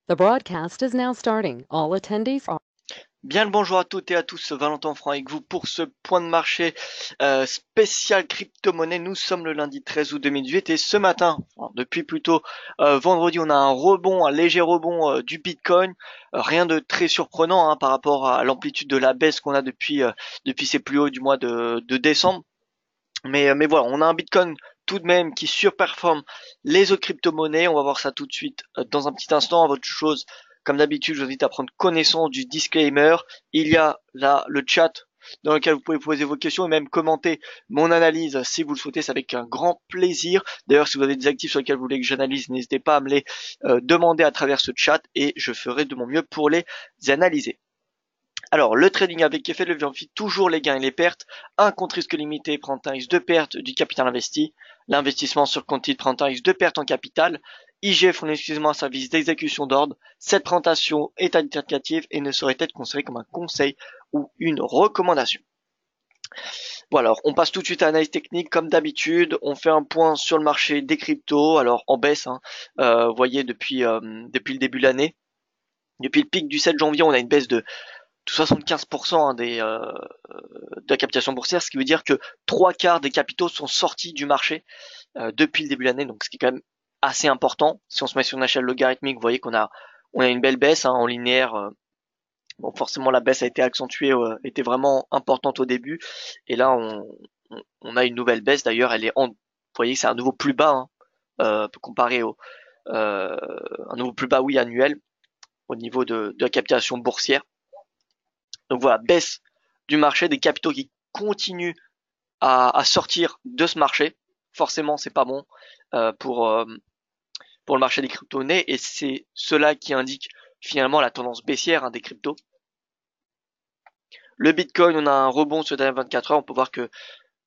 The broadcast is now starting. All attendees are. Bien le bonjour à toutes et à tous, Valentin Franc avec vous pour ce point de marché spécial crypto-monnaie. Nous sommes le lundi 13 août 2018 et ce matin, depuis plutôt vendredi, on a un rebond, un léger rebond du Bitcoin. Rien de très surprenant par rapport à l'amplitude de la baisse qu'on a depuis ses plus hauts du mois de décembre. Mais voilà, on a un Bitcoin tout de même qui surperforme les autres crypto-monnaies. On va voir ça tout de suite dans un petit instant. Avant toute chose, comme d'habitude, je vous invite à prendre connaissance du disclaimer. Il y a là le chat dans lequel vous pouvez poser vos questions et même commenter mon analyse si vous le souhaitez. C'est avec un grand plaisir. D'ailleurs, si vous avez des actifs sur lesquels vous voulez que j'analyse, n'hésitez pas à me les demander à travers ce chat et je ferai de mon mieux pour les analyser. Alors, le trading avec effet de levier amplifie toujours les gains et les pertes. Un compte risque limité prend un risque de perte du capital investi. L'investissement sur compte titre prend un risque de perte en capital. IG fournit exclusivement un service d'exécution d'ordre. Cette présentation est indicative et ne saurait être considérée comme un conseil ou une recommandation. Voilà, alors on passe tout de suite à l'analyse technique. Comme d'habitude, on fait un point sur le marché des cryptos. Alors en baisse, vous voyez depuis le début de l'année. Depuis le pic du 7 janvier, on a une baisse de 75% de la captation boursière, ce qui veut dire que trois quarts des capitaux sont sortis du marché depuis le début de l'année, donc ce qui est quand même assez important. Si on se met sur une échelle logarithmique, vous voyez qu'on a une belle baisse en linéaire. Bon, forcément la baisse a été accentuée, était vraiment importante au début, et là on a une nouvelle baisse. D'ailleurs, vous voyez que c'est un nouveau plus bas, comparé au un nouveau plus bas, oui, annuel au niveau de la captation boursière. Donc voilà, baisse du marché, des capitaux qui continuent à sortir de ce marché. Forcément, c'est pas bon euh, pour euh, pour le marché des crypto-monnaies et c'est cela qui indique finalement la tendance baissière des cryptos. Le Bitcoin, on a un rebond sur les dernières 24 heures. On peut voir que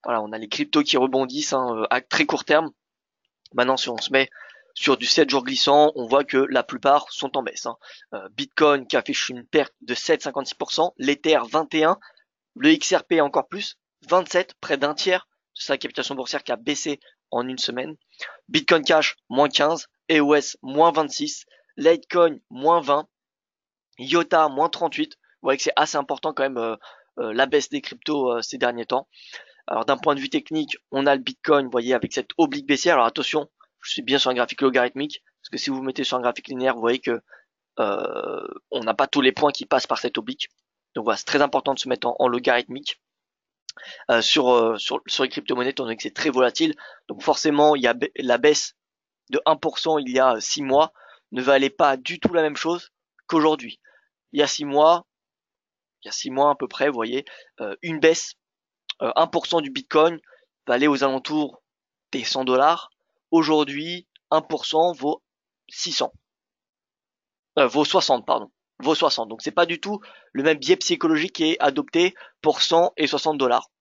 voilà, on a les cryptos qui rebondissent à très court terme. Maintenant, si on se met sur du 7 jours glissant, on voit que la plupart sont en baisse. Bitcoin qui affiche une perte de 7,56%, l'Ether 21%, le XRP encore plus, 27, près d'un tiers de sa capitalisation boursière qui a baissé en une semaine. Bitcoin Cash, moins 15, EOS, moins 26, Litecoin, moins 20, IOTA, moins 38. Vous voyez que c'est assez important quand même la baisse des cryptos ces derniers temps. Alors d'un point de vue technique, on a le Bitcoin, vous voyez, avec cette oblique baissière. Alors attention, je suis bien sur un graphique logarithmique, parce que si vous vous mettez sur un graphique linéaire, vous voyez que on n'a pas tous les points qui passent par cette oblique. Donc voilà, c'est très important de se mettre en logarithmique. Sur les crypto-monnaies, étant donné que c'est très volatile. Donc forcément, il y a la baisse de 1% il y a 6 mois ne valait pas du tout la même chose qu'aujourd'hui. Il y a 6 mois, il y a 6 mois à peu près, vous voyez, une baisse, 1% du Bitcoin valait aux alentours des 100 dollars. Aujourd'hui, 1% vaut 600, vaut 60, pardon. Vaut 60. Donc c'est pas du tout le même biais psychologique qui est adopté pour 100 et 60 dollars.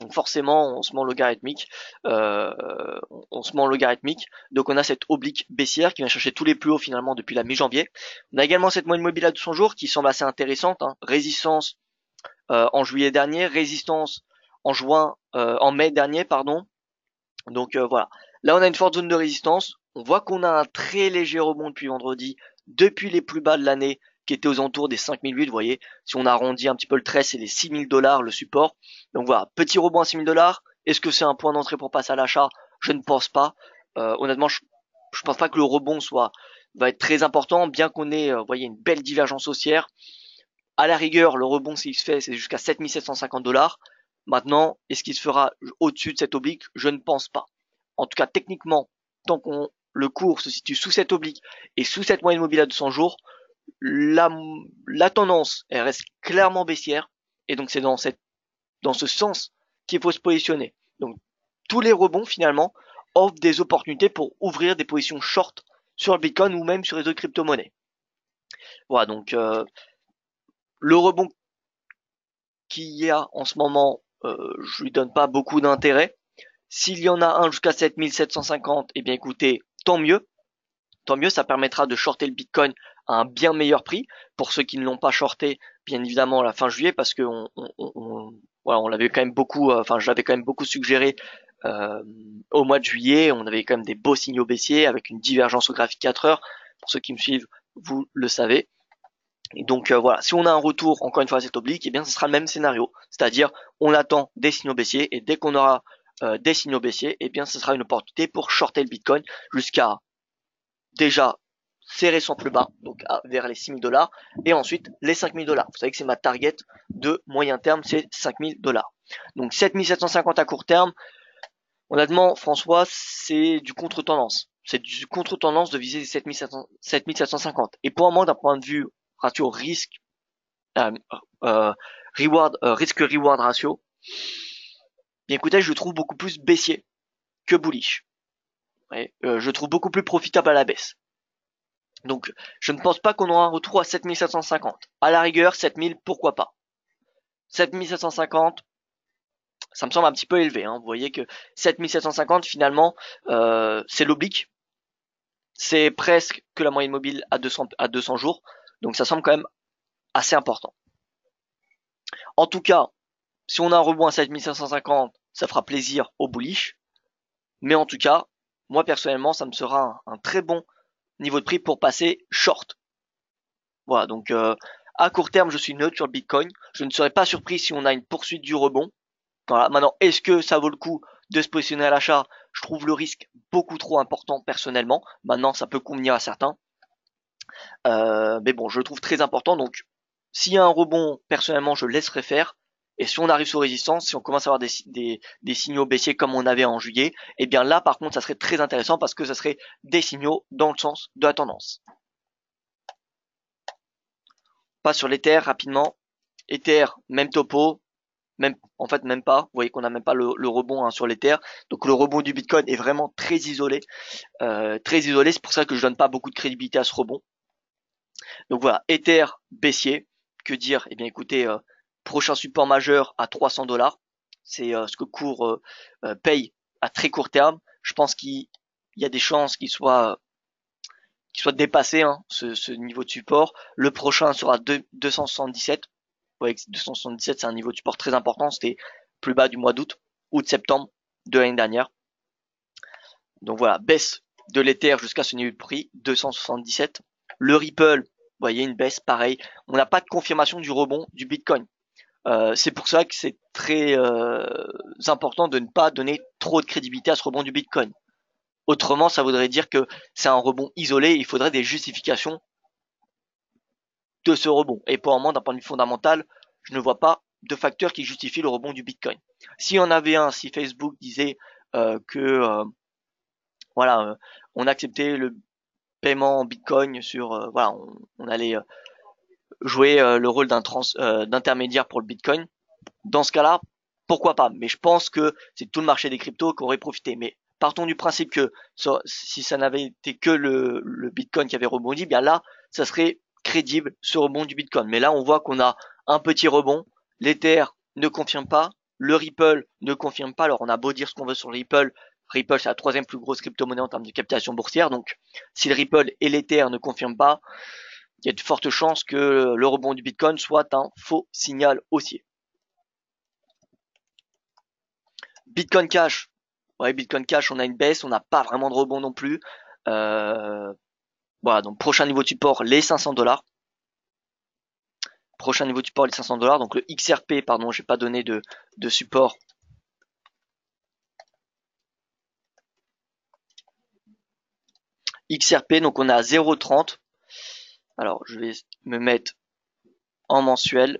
Donc forcément, on se met en logarithmique. On se met en logarithmique. Donc on a cette oblique baissière qui vient chercher tous les plus hauts finalement depuis la mi-janvier. On a également cette moyenne mobile à 200 jours qui semble assez intéressante. Résistance en juillet dernier, résistance en mai dernier, pardon. Donc voilà. Là on a une forte zone de résistance. On voit qu'on a un très léger rebond depuis vendredi, depuis les plus bas de l'année qui étaient aux alentours des 5008, vous voyez, si on arrondit un petit peu le trait, c'est les 6000 dollars le support. Donc voilà, petit rebond à 6000 dollars. Est-ce que c'est un point d'entrée pour passer à l'achat? Je ne pense pas. Honnêtement, je pense pas que le rebond va être très important, bien qu'on ait, vous voyez, une belle divergence haussière. À la rigueur, le rebond, s'il se fait, c'est jusqu'à 7750 dollars. Maintenant, est-ce qu'il se fera au-dessus de cette oblique? Je ne pense pas. En tout cas, techniquement, tant qu'on le cours se situe sous cette oblique et sous cette moyenne mobile à 200 jours, la, la tendance, elle reste clairement baissière. Et donc, c'est dans ce sens qu'il faut se positionner. Donc, tous les rebonds, finalement, offrent des opportunités pour ouvrir des positions short sur le Bitcoin ou même sur les autres crypto-monnaies. Voilà, donc, le rebond qu'il y a en ce moment, je lui donne pas beaucoup d'intérêt. S'il y en a un jusqu'à 7750, eh bien écoutez, tant mieux. Tant mieux, ça permettra de shorter le Bitcoin à un bien meilleur prix. Pour ceux qui ne l'ont pas shorté, bien évidemment, à la fin juillet, parce que voilà, on l'avait quand même beaucoup, enfin, je l'avais quand même beaucoup suggéré au mois de juillet. On avait quand même des beaux signaux baissiers avec une divergence au graphique 4 heures. Pour ceux qui me suivent, vous le savez. Et donc voilà, si on a un retour, encore une fois, à cet oblique, eh bien ce sera le même scénario. C'est-à-dire, on attend des signaux baissiers, et dès qu'on aura des signaux baissiers, eh bien ce sera une opportunité pour shorter le Bitcoin jusqu'à déjà serrer son plus bas, donc vers les 6 000 $, et ensuite les 5 000 $. Vous savez que c'est ma target de moyen terme, c'est 5 000 $. Donc 7 750 à court terme, honnêtement, François, c'est du contre-tendance. C'est du contre-tendance de viser les 7 750. Et pour moi, d'un point de vue ratio risque, risque-reward ratio, bien écoutez, je le trouve beaucoup plus baissier que bullish. Ouais, je le trouve beaucoup plus profitable à la baisse. Donc, je ne pense pas qu'on aura un retour à 7750. À la rigueur, 7000, pourquoi pas. 7750, ça me semble un petit peu élevé. Hein. Vous voyez que 7750, finalement, c'est l'oblique. C'est presque que la moyenne mobile à 200 jours. Donc, ça semble quand même assez important. En tout cas, si on a un rebond à 7550, ça fera plaisir au bullish. Mais en tout cas, moi personnellement, ça me sera un très bon niveau de prix pour passer short. Voilà, donc à court terme, je suis neutre sur le Bitcoin. Je ne serais pas surpris si on a une poursuite du rebond. Voilà, maintenant, est-ce que ça vaut le coup de se positionner à l'achat? Je trouve le risque beaucoup trop important personnellement. Maintenant, ça peut convenir à certains. Mais bon, je le trouve très important. Donc, s'il y a un rebond, personnellement, je laisserai faire. Et si on arrive sous résistance, si on commence à avoir des signaux baissiers comme on avait en juillet, eh bien là, par contre, ça serait très intéressant parce que ça serait des signaux dans le sens de la tendance. Pas sur l'Ether rapidement. Ether, même topo, même en fait même pas. Vous voyez qu'on n'a même pas le rebond hein, sur l'Ether. Donc le rebond du Bitcoin est vraiment très isolé. Très isolé, c'est pour ça que je donne pas beaucoup de crédibilité à ce rebond. Donc voilà, Ether baissier. Que dire? Eh bien écoutez, prochain support majeur à 300 $. C'est ce que court paye à très court terme. Je pense qu'il y a des chances qu'il soit dépassé hein, ce niveau de support. Le prochain sera 277. Vous voyez que 277 c'est un niveau de support très important. C'était plus bas du mois d'août, août-septembre de l'année dernière. Donc voilà, baisse de l'Ether jusqu'à ce niveau de prix, 277. Le Ripple, vous voyez une baisse pareil. On n'a pas de confirmation du rebond du Bitcoin. C'est pour ça que c'est très important de ne pas donner trop de crédibilité à ce rebond du Bitcoin. Autrement, ça voudrait dire que c'est un rebond isolé, il faudrait des justifications de ce rebond. Et pour le moment, d'un point de vue fondamental, je ne vois pas de facteur qui justifie le rebond du Bitcoin. S'il y en avait un, si Facebook disait que voilà, on acceptait le paiement en Bitcoin sur voilà, on allait jouer le rôle d'intermédiaire pour le Bitcoin. Dans ce cas-là, pourquoi pas? Mais je pense que c'est tout le marché des cryptos qui aurait profité. Mais partons du principe que si ça n'avait été que le Bitcoin qui avait rebondi, bien là, ça serait crédible ce rebond du Bitcoin. Mais là, on voit qu'on a un petit rebond. L'Ether ne confirme pas. Le Ripple ne confirme pas. Alors, on a beau dire ce qu'on veut sur le Ripple. Ripple, c'est la troisième plus grosse crypto-monnaie en termes de capitalisation boursière. Donc, si le Ripple et l'Ether ne confirment pas, il y a de fortes chances que le rebond du Bitcoin soit un faux signal haussier. Bitcoin Cash. Ouais, Bitcoin Cash, on a une baisse, on n'a pas vraiment de rebond non plus. Voilà, donc prochain niveau de support, les 500 $. Prochain niveau de support, les 500 $. Donc le XRP, pardon, j'ai pas donné de support. XRP, donc on est à 0,30. Alors, je vais me mettre en mensuel.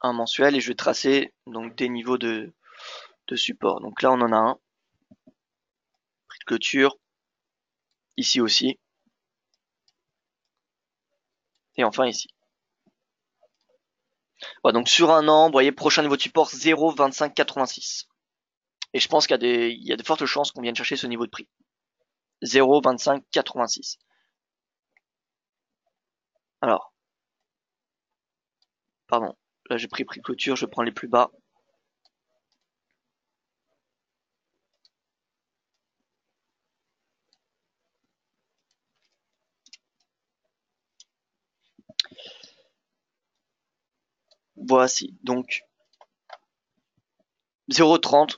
Un mensuel et je vais tracer donc des niveaux de support. Donc là, on en a un. Prix de clôture. Ici aussi. Et enfin ici. Voilà, donc sur un an, vous voyez, prochain niveau de support 0,2586. Et je pense qu'il y a de fortes chances qu'on vienne chercher ce niveau de prix. 0,2586. Alors. Pardon. Là, j'ai pris prix de clôture, je prends les plus bas. Voici. Donc, 0,30.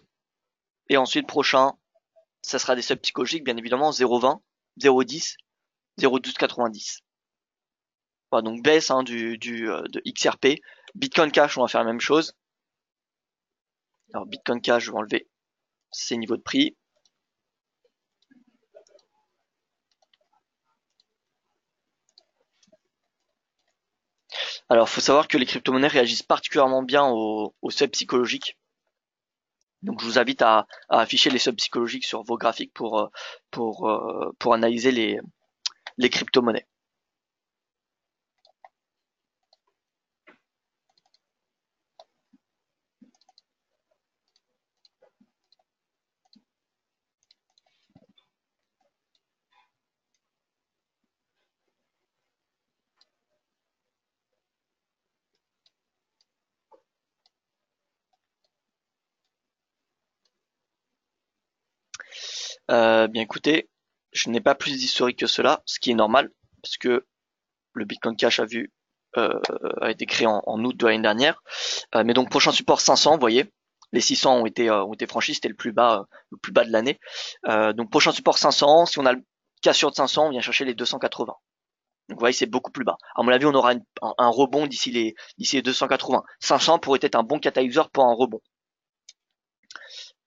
Et ensuite, prochain, ça sera des seuils psychologiques, bien évidemment, 0,20. 0,10, 0,1290. Voilà, donc baisse hein, de XRP. Bitcoin Cash, on va faire la même chose. Alors Bitcoin Cash, je vais enlever ces niveaux de prix. Alors, il faut savoir que les crypto-monnaies réagissent particulièrement bien aux seuils psychologiques. Donc, je vous invite à afficher les seuils psychologiques sur vos graphiques pour analyser les crypto-monnaies. Bien écoutez, je n'ai pas plus d'historique que cela, ce qui est normal, parce que le Bitcoin Cash a été créé en août de l'année dernière. Mais donc prochain support 500, vous voyez, les 600 ont été franchis, c'était le plus bas de l'année. Donc prochain support 500, si on a le cassure de 500, on vient chercher les 280. Donc vous voyez, c'est beaucoup plus bas. À mon avis, on aura un rebond d'ici les 280. 500 pourrait être un bon catalyseur pour un rebond.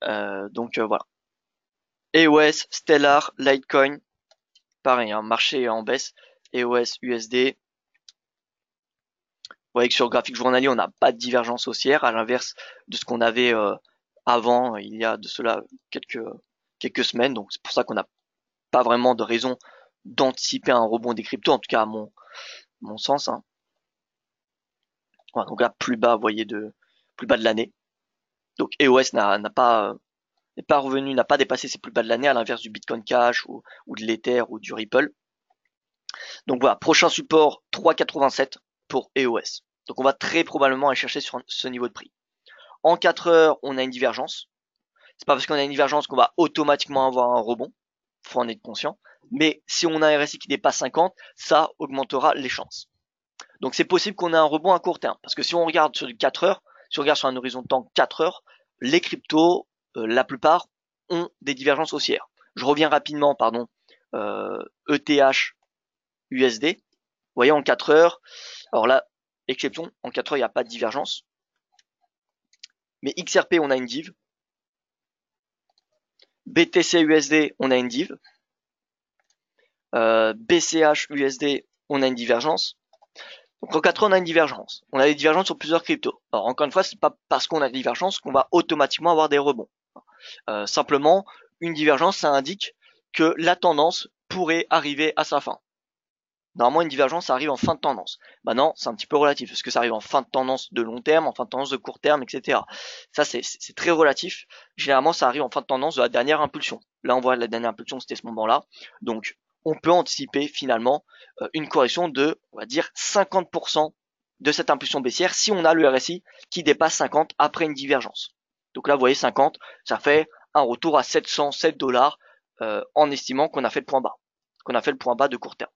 Voilà. EOS, Stellar, Litecoin, pareil, un marché en baisse. EOS, USD. Vous voyez que sur le graphique journalier, on n'a pas de divergence haussière, à l'inverse de ce qu'on avait avant, il y a de cela quelques semaines. Donc c'est pour ça qu'on n'a pas vraiment de raison d'anticiper un rebond des cryptos, en tout cas à mon sens. Hein. Voilà, donc là, plus bas, vous voyez, plus bas de l'année. Donc EOS n'est pas revenu, n'a pas dépassé ses plus bas de l'année, à l'inverse du Bitcoin Cash ou de l'Ether ou du Ripple. Donc voilà, prochain support 3,87 pour EOS. Donc on va très probablement aller chercher sur ce niveau de prix. En 4 heures, on a une divergence. C'est pas parce qu'on a une divergence qu'on va automatiquement avoir un rebond. Faut en être conscient. Mais si on a un RSI qui dépasse 50, ça augmentera les chances. Donc c'est possible qu'on ait un rebond à court terme. Parce que si on regarde sur du 4 heures, si on regarde sur un horizon de temps 4 heures, les cryptos, la plupart, ont des divergences haussières. Je reviens rapidement, ETH, USD. Vous voyez, en 4 heures, alors là, exception, en 4 heures, il n'y a pas de divergence. Mais XRP, on a une div. BTC USD, on a une div. BCH USD, on a une divergence. Donc en 4 heures, on a une divergence. On a des divergences sur plusieurs cryptos. Alors encore une fois, c'est pas parce qu'on a des divergences qu'on va automatiquement avoir des rebonds. Simplement, une divergence, ça indique que la tendance pourrait arriver à sa fin. Normalement, une divergence, ça arrive en fin de tendance. Maintenant, c'est un petit peu relatif. Est-ce que ça arrive en fin de tendance de long terme, en fin de tendance de court terme, etc. Ça, c'est très relatif. Généralement, ça arrive en fin de tendance de la dernière impulsion. Là, on voit la dernière impulsion, c'était ce moment-là. Donc, on peut anticiper finalement une correction de, on va dire, 50% de cette impulsion baissière si on a le RSI qui dépasse 50 après une divergence. Donc là, vous voyez, 50, ça fait un retour à 707 dollars en estimant qu'on a fait le point bas. Qu'on a fait le point bas de court terme.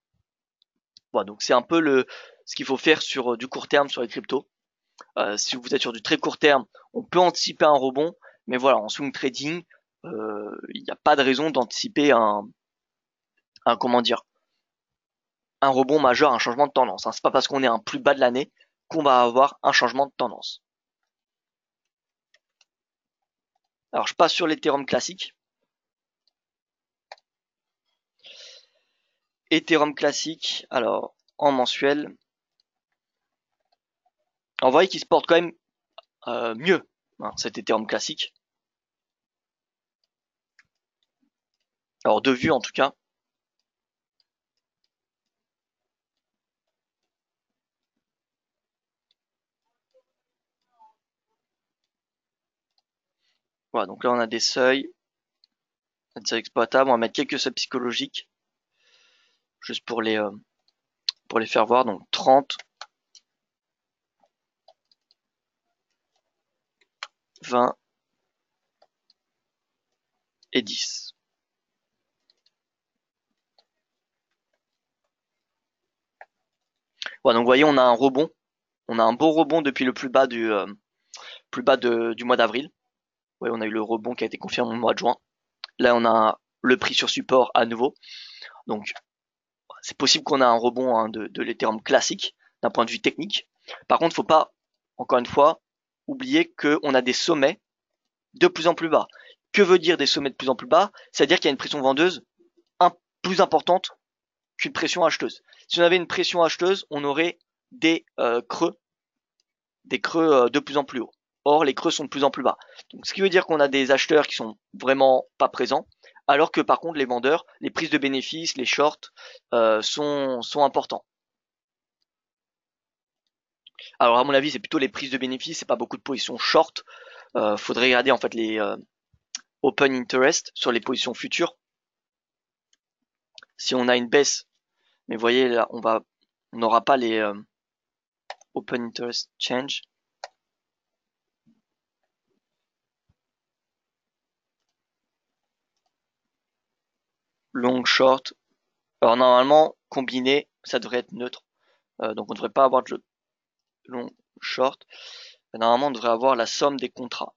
Voilà, donc c'est un peu ce qu'il faut faire sur du court terme sur les cryptos. Si vous êtes sur du très court terme, on peut anticiper un rebond, mais voilà, en swing trading, il n'y a pas de raison d'anticiper un rebond majeur, un changement de tendance. Hein. C'est pas parce qu'on est un plus bas de l'année qu'on va avoir un changement de tendance. Alors je passe sur l'Ethereum classique. Ethereum classique, alors en mensuel, on voit qu'il se porte quand même mieux, hein, cet Ethereum classique. Alors de vue en tout cas. Voilà, donc là on a des seuils exploitables. On va mettre quelques seuils psychologiques juste pour les faire voir. Donc 30, 20 et 10. Voilà, donc vous voyez, on a un rebond. On a un beau rebond depuis le plus bas du mois d'avril. Ouais, on a eu le rebond qui a été confirmé au mois de juin. Là, on a le prix sur support à nouveau. Donc c'est possible qu'on ait un rebond hein, de l'Ethereum classique d'un point de vue technique. Par contre, faut pas, encore une fois, oublier qu'on a des sommets de plus en plus bas. Que veut dire des sommets de plus en plus bas? C'est-à-dire qu'il y a une pression vendeuse plus importante qu'une pression acheteuse. Si on avait une pression acheteuse, on aurait des creux de plus en plus haut. Or, les creux sont de plus en plus bas. Donc, ce qui veut dire qu'on a des acheteurs qui sont vraiment pas présents, alors que par contre, les vendeurs, les prises de bénéfices, les shorts sont importants. Alors, à mon avis, c'est plutôt les prises de bénéfices, c'est pas beaucoup de positions short. Faudrait regarder en fait les open interest sur les positions futures. Si on a une baisse, mais vous voyez là, on n'aura pas les open interest change. Long, short. Alors normalement, combiné, ça devrait être neutre. Donc on ne devrait pas avoir de long, short. Normalement, on devrait avoir la somme des contrats.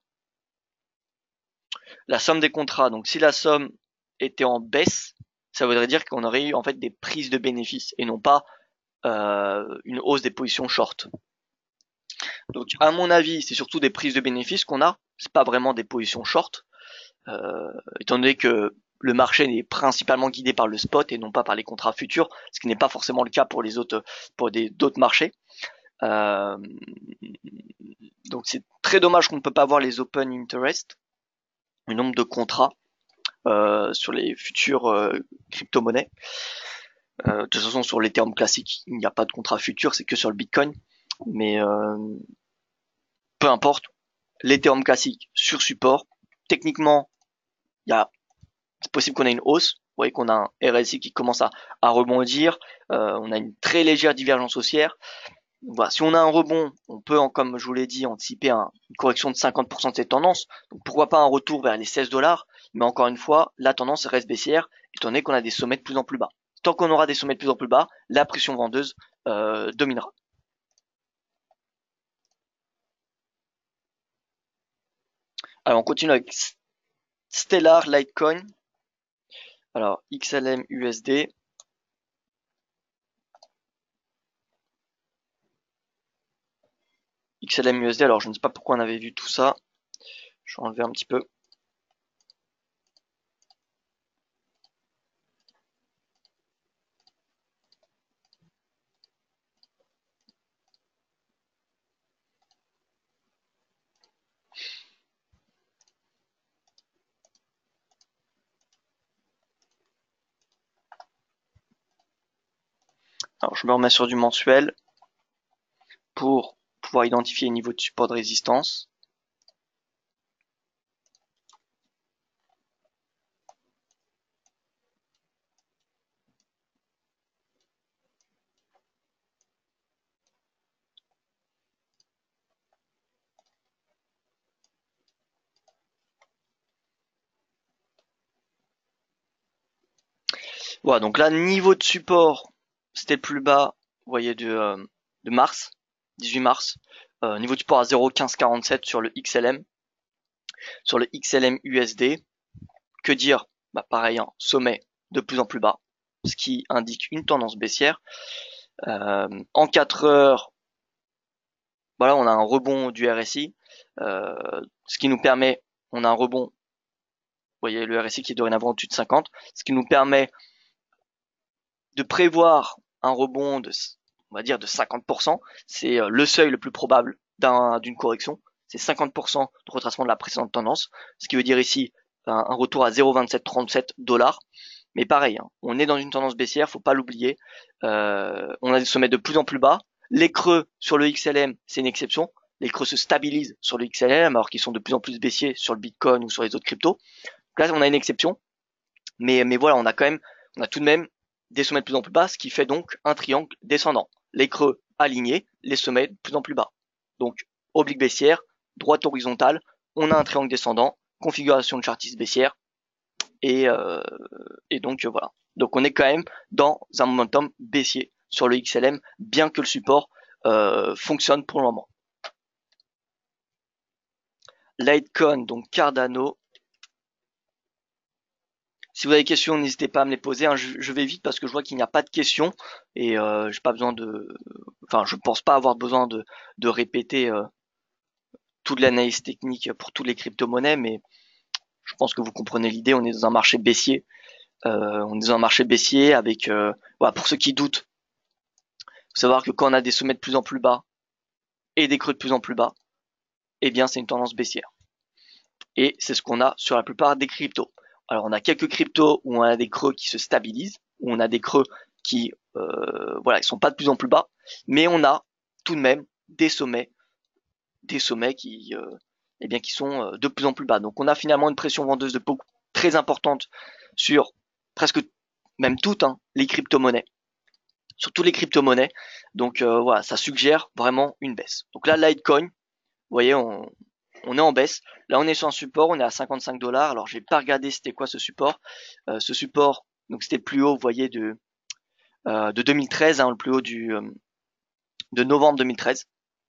La somme des contrats, donc si la somme était en baisse, ça voudrait dire qu'on aurait eu en fait des prises de bénéfices et non pas une hausse des positions short. Donc à mon avis, c'est surtout des prises de bénéfices qu'on a, c'est pas vraiment des positions short, étant donné que le marché est principalement guidé par le spot et non pas par les contrats futurs, ce qui n'est pas forcément le cas pour les autres, pour d'autres marchés. Donc c'est très dommage qu'on ne peut pas avoir les open interest, le nombre de contrats sur les futures crypto-monnaies. De toute façon, sur l'Ethereum classique, il n'y a pas de contrat futur, c'est que sur le Bitcoin. Mais peu importe, l'Ethereum classique sur support, techniquement, c'est possible qu'on ait une hausse. Vous voyez qu'on a un RSI qui commence à rebondir. On a une très légère divergence haussière. Voilà, si on a un rebond, on peut, comme je vous l'ai dit, anticiper une correction de 50% de cette tendance. Donc pourquoi pas un retour vers les 16 $. Mais encore une fois, la tendance reste baissière, étant donné qu'on a des sommets de plus en plus bas. Tant qu'on aura des sommets de plus en plus bas, la pression vendeuse dominera. Alors on continue avec Stellar Litecoin. Alors XLM USD. XLM USD, alors je ne sais pas pourquoi on avait vu tout ça. Je vais enlever un petit peu. Alors je me remets sur du mensuel pour pouvoir identifier les niveaux de support de résistance. Voilà, donc là, niveau de support, c'était le plus bas, vous voyez, de mars, 18 mars. Niveau de support à 0,1547 sur le XLM. Sur le XLM USD, que dire? Bah pareil, hein, sommet de plus en plus bas, ce qui indique une tendance baissière. En 4 heures, voilà, on a un rebond du RSI, ce qui nous permet, on a un rebond, vous voyez le RSI qui est dorénavant au-dessus de 50, ce qui nous permet de prévoir un rebond de, on va dire, de 50%. C'est le seuil le plus probable d'une correction. C'est 50% de retracement de la précédente tendance, ce qui veut dire ici un retour à 0,2737 $. Mais pareil, hein, on est dans une tendance baissière, faut pas l'oublier. On a des sommets de plus en plus bas. Les creux sur le XLM, c'est une exception. Les creux se stabilisent sur le XLM alors qu'ils sont de plus en plus baissiers sur le Bitcoin ou sur les autres cryptos. Donc là, on a une exception. Mais voilà, on a tout de même des sommets de plus en plus bas, ce qui fait donc un triangle descendant. Les creux alignés, les sommets de plus en plus bas. Donc, oblique baissière, droite horizontale, on a un triangle descendant, configuration de chartiste baissière, et donc voilà. Donc on est quand même dans un momentum baissier sur le XLM, bien que le support fonctionne pour le moment. Litecoin, donc Cardano, Si vous avez des questions, n'hésitez pas à me les poser, hein. Je vais vite parce que je vois qu'il n'y a pas de questions et j'ai pas besoin enfin, je pense pas avoir besoin de répéter toute l'analyse technique pour toutes les crypto-monnaies, mais je pense que vous comprenez l'idée. On est dans un marché baissier. On est dans un marché baissier avec, voilà, pour ceux qui doutent, faut savoir que quand on a des sommets de plus en plus bas et des creux de plus en plus bas, eh bien, c'est une tendance baissière. Et c'est ce qu'on a sur la plupart des cryptos. Alors, on a quelques cryptos où on a des creux qui se stabilisent, où on a des creux qui, voilà, qui sont pas de plus en plus bas, mais on a tout de même des sommets qui, eh bien, qui sont de plus en plus bas. Donc, on a finalement une pression vendeuse de beaucoup très importante sur presque même toutes, hein, les crypto-monnaies, sur toutes les crypto-monnaies. Donc, voilà, ça suggère vraiment une baisse. Donc là, Litecoin, vous voyez, on est en baisse. Là, on est sur un support, on est à 55 $. Alors, j'ai pas regardé c'était quoi ce support. Ce support, donc c'était le plus haut, vous voyez, de 2013, hein, le plus haut de novembre 2013.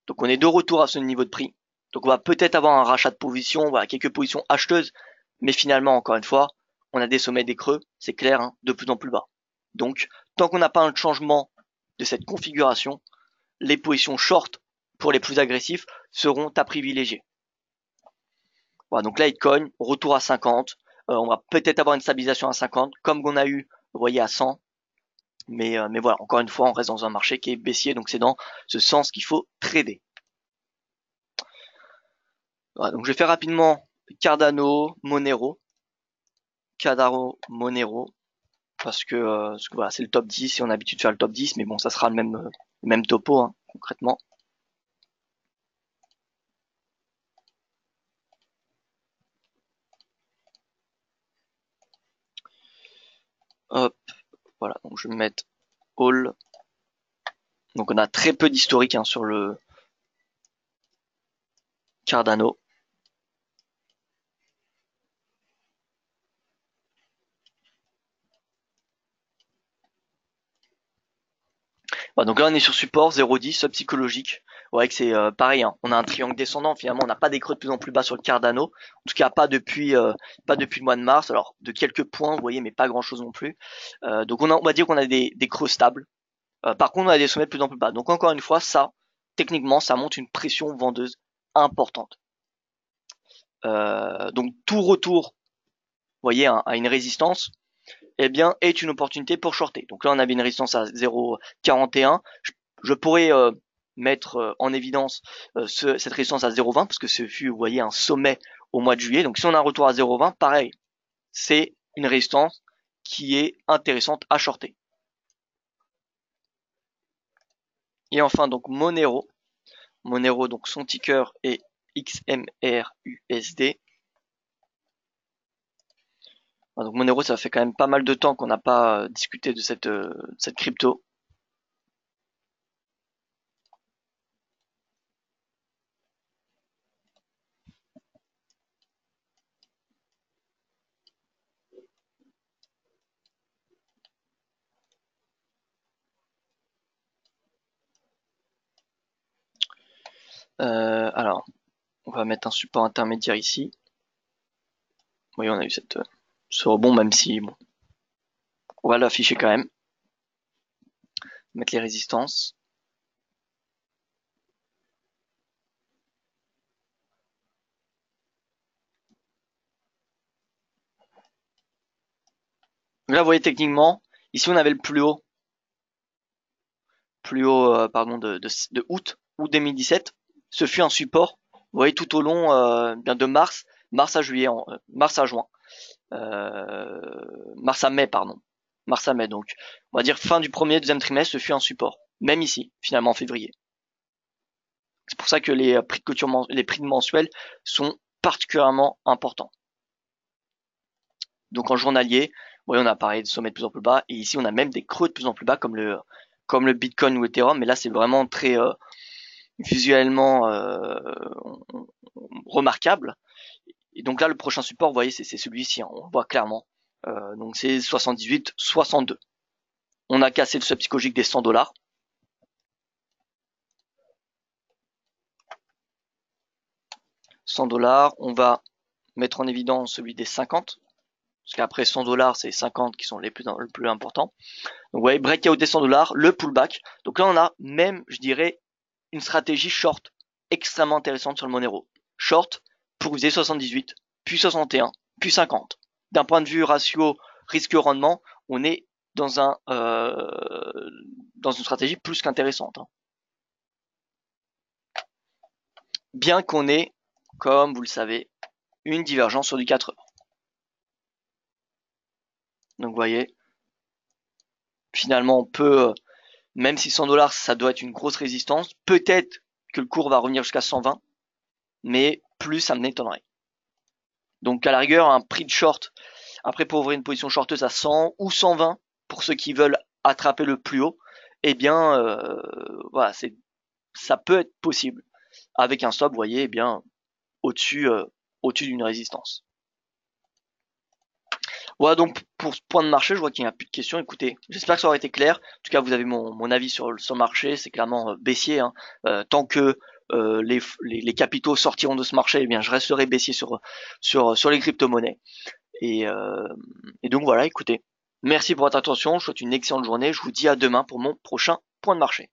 Donc, on est de retour à ce niveau de prix. Donc, on va peut-être avoir un rachat de position, voilà, quelques positions acheteuses. Mais finalement, encore une fois, on a des sommets, des creux, c'est clair, hein, de plus en plus bas. Donc, tant qu'on n'a pas un changement de cette configuration, les positions short pour les plus agressifs seront à privilégier. Voilà, donc Litecoin, retour à 50. On va peut-être avoir une stabilisation à 50, comme on a eu, vous voyez, à 100. Mais voilà, encore une fois, on reste dans un marché qui est baissier, donc c'est dans ce sens qu'il faut trader. Voilà, donc je vais faire rapidement Cardano, Monero. Cardano, Monero, parce que voilà, c'est le top 10 et on a l'habitude de faire le top 10, mais bon, ça sera le même topo, hein, concrètement. Hop, voilà, donc je vais mettre All. Donc on a très peu d'historique, hein, sur le Cardano. Voilà, donc là on est sur support 0,10, sub psychologique. Ouais, que c'est pareil, hein, on a un triangle descendant, finalement on n'a pas des creux de plus en plus bas sur le Cardano. En tout cas pas depuis le mois de mars. Alors de quelques points, vous voyez, mais pas grand chose non plus. Donc on va dire qu'on a des creux stables. Par contre on a des sommets de plus en plus bas. Donc encore une fois, ça, techniquement, ça monte une pression vendeuse importante. Donc tout retour, vous voyez, hein, à une résistance, eh bien, est une opportunité pour shorter. Donc là, on avait une résistance à 0,41. Je pourrais mettre en évidence cette résistance à 0,20 parce que ce fut, vous voyez, un sommet au mois de juillet. Donc si on a un retour à 0,20, pareil, c'est une résistance qui est intéressante à shorter. Et enfin, donc Monero. Monero, donc son ticker est XMRUSD. Donc Monero, ça fait quand même pas mal de temps qu'on n'a pas discuté de cette crypto. Alors, on va mettre un support intermédiaire ici. Oui, on a eu ce rebond, même si, bon, on va l'afficher quand même. Mettre les résistances. Là, vous voyez, techniquement, ici, on avait le plus haut, pardon, de août 2017. Ce fut un support, vous voyez, tout au long de mars à juillet, mars à juin, mars à mai, pardon, mars à mai. Donc, on va dire fin du premier, deuxième trimestre, ce fut un support. Même ici, finalement, en février. C'est pour ça que les prix de clôture, les prix mensuels sont particulièrement importants. Donc en journalier, voyez, on a parlé de sommets de plus en plus bas, et ici on a même des creux de plus en plus bas comme le Bitcoin ou Ethereum, mais là c'est vraiment très visuellement remarquable. Et donc là le prochain support, vous voyez, c'est celui-ci, hein, on le voit clairement. Donc c'est 78, 62. On a cassé le seuil psychologique des 100 $. 100 $, on va mettre en évidence celui des 50. parce qu'après 100 $, c'est 50 qui sont le plus importants. Donc, vous voyez, breakout des 100 $, le pullback. Donc là, on a même, je dirais, une stratégie short extrêmement intéressante sur le Monero. Short pour viser 78, puis 61, puis 50. D'un point de vue ratio risque-rendement, on est dans une stratégie plus qu'intéressante. Bien qu'on ait, comme vous le savez, une divergence sur du 4 heures. Donc vous voyez, finalement on peut, même si 100 $, ça doit être une grosse résistance, peut-être que le cours va revenir jusqu'à 120, mais plus ça m'étonnerait. Donc à la rigueur, un prix de short, après pour ouvrir une position shorteuse à 100 ou 120, pour ceux qui veulent attraper le plus haut, eh bien voilà, ça peut être possible. Avec un stop, vous voyez, eh bien au-dessus d'une résistance. Voilà donc pour ce point de marché, je vois qu'il n'y a plus de questions. Écoutez, j'espère que ça aura été clair. En tout cas, vous avez mon avis sur le marché, c'est clairement baissier. Hein. Tant que les capitaux sortiront de ce marché, eh bien je resterai baissier sur les crypto-monnaies. Et donc voilà, écoutez, merci pour votre attention, je vous souhaite une excellente journée, je vous dis à demain pour mon prochain point de marché.